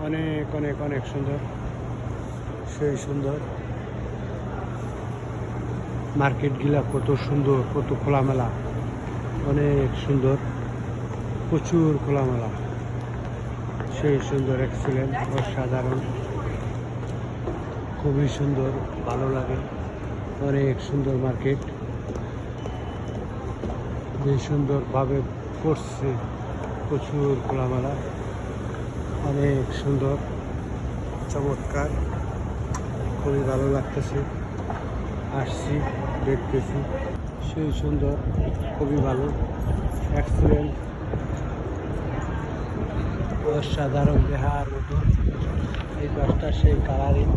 অনেক অনেক অনেক সুন্দর, সেই সুন্দর মার্কেট গিলা কত সুন্দর, কত খোলামেলা, অনেক সুন্দর, প্রচুর খোলামেলা, সেই সুন্দর, এক্সিলেন্ট, অসাধারণ, খুবই সুন্দর, ভালো লাগে, অনেক সুন্দর মার্কেট, যে সুন্দরভাবে করছে, প্রচুর খোলামেলা, অনেক সুন্দর, চমৎকার, খুবই ভালো লাগতেছে, আসছি, দেখতেছি, সেই সুন্দর, খুবই ভালো, এক্সিলেন্ট, অসাধারণ, দেহার মতো, এই পাশটা সেই কালারিং,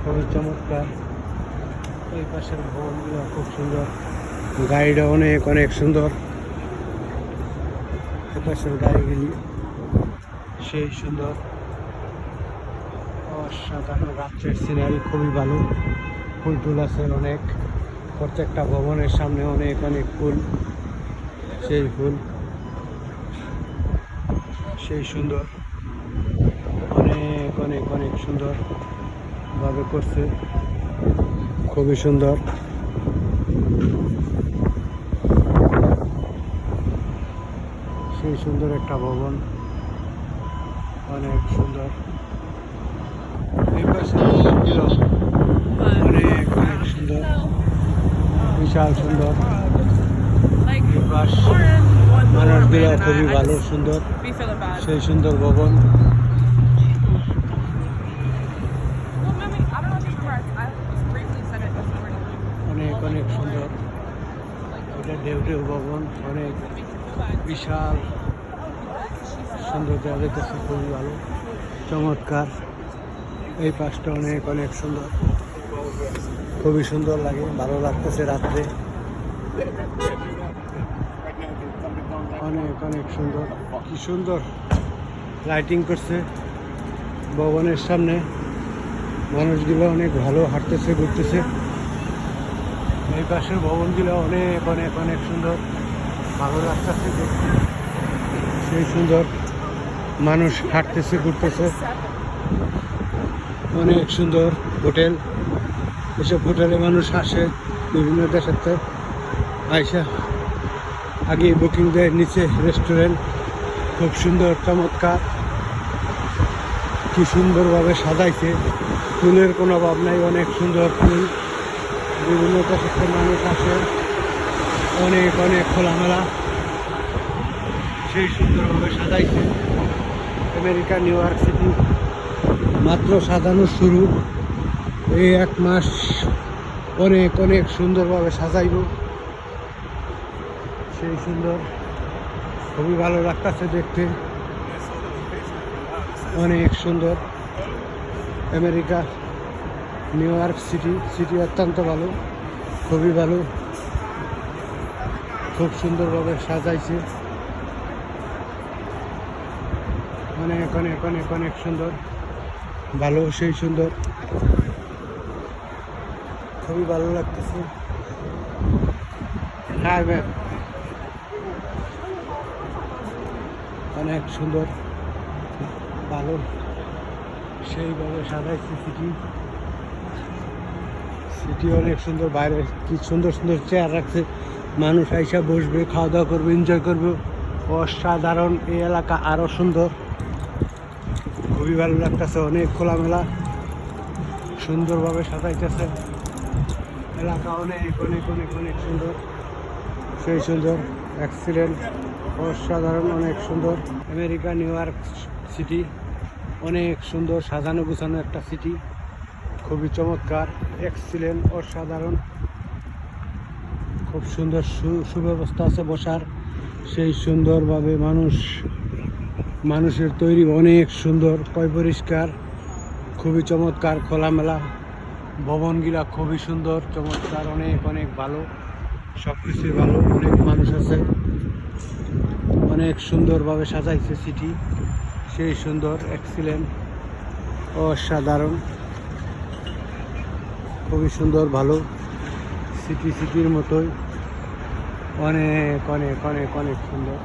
খুবই চমৎকার, এই পাশের ভবনগুলো খুব সুন্দর, গাড়িটা অনেক অনেক সুন্দর, এই পাশের গাড়িগুলি সেই সুন্দর, অসাধারণ, রাত্রের সিনারি খুবই ভালো, ফুল টুল আছে অনেক, প্রত্যেকটা ভবনের সামনে অনেক অনেক ফুল, সেই ফুল, সেই সুন্দর, অনেক অনেক অনেক সুন্দর ভাবে করছে, খুবই সুন্দর, সেই সুন্দর একটা ভবন, অনেক সুন্দর, এই পাশে ভবনগুলো অনেক অনেক সুন্দর, বিশাল সুন্দর, এই পাশ মানুষগুলো খুবই ভালো, সুন্দর, সেই সুন্দর ভবন, অনেক অনেক সুন্দর, এটা ঢেউ ঢেউ ভবন, অনেক বিশাল সুন্দর, দেওয়া যেতেছে, খুবই ভালো, চমৎকার, এই পাশটা অনেক অনেক সুন্দর, খুবই সুন্দর লাগে, ভালো লাগতেছে রাত্রে, অনেক অনেক সুন্দর, কি সুন্দর লাইটিং করছে ভবনের সামনে, মানুষগুলো অনেক ভালো হাঁটতেছে, ঘুরতেছে, এই পাশের ভবনগুলো অনেক অনেক অনেক সুন্দর, ভালো লাগতেছে দেখতে, সেই সুন্দর, মানুষ হাঁটতেছে, ঘুরতেছে, অনেক সুন্দর হোটেল, এসব হোটেলে মানুষ আসে বিভিন্ন দেশের থেকে, আইসা আগে বুকিং দেয়, নিচে রেস্টুরেন্ট, খুব সুন্দর, চমৎকার, কি সুন্দরভাবে সাজাইছে, ফুলের কোনো অভাব নাই, অনেক সুন্দর ফুল, বিভিন্ন দেশের থেকে মানুষ আসে, অনেক অনেক খোলামেলা, সেই সুন্দরভাবে সাজাইছে, আমেরিকা নিউ ইয়র্ক সিটি মাত্র সাজানো শুরু, এই 1 মাস অনেক অনেক সুন্দরভাবে সাজাইব, সেই সুন্দর, খুবই ভালো লাগতেছে দেখতে, অনেক সুন্দর, আমেরিকা নিউ ইয়র্ক সিটি অত্যন্ত ভালো, খুবই ভালো, খুব সুন্দরভাবে সাজাইছে, অনেক অনেক অনেক অনেক সুন্দর, ভালো, সেই সুন্দর, খুবই ভালো লাগতেছে, হ্যাঁ অনেক সুন্দর, ভালো, সেইভাবে সাজাইছে সিটি অনেক সুন্দর, বাইরে কি সুন্দর সুন্দর চেয়ার রাখছে, মানুষ আইসা বসবে, খাওয়া দাওয়া করবে, এনজয় করবে, অসাধারণ, এই এলাকা আরও সুন্দর, খুবই ভালো লাগতেছে, অনেক খোলামেলা, সুন্দরভাবে সাজাইতেছে, এলাকা অনেক অনেক অনেক অনেক সুন্দর, সেই সুন্দর, এক্সিলেন্ট, অসাধারণ, অনেক সুন্দর, আমেরিকা নিউ ইয়র্ক সিটি অনেক সুন্দর, সাজানো গুছানো একটা সিটি, খুবই চমৎকার, এক্সিলেন্ট, অসাধারণ, খুব সুন্দর, সুব্যবস্থা আছে বসার, সেই সুন্দরভাবে মানুষের তৈরি, অনেক সুন্দর, পরিষ্কার, খুবই চমৎকার, খোলামেলা, ভবনগুলা খুবই সুন্দর, চমৎকার, অনেক অনেক ভালো, সব কিছুই ভালো, অনেক মানুষ আছে, অনেক সুন্দরভাবে সাজাইছে সিটি, সেই সুন্দর, এক্সিলেন্ট, অসাধারণ, খুবই সুন্দর, ভালো, সিটির মতোই, অনেক অনেক অনেক অনেক সুন্দর।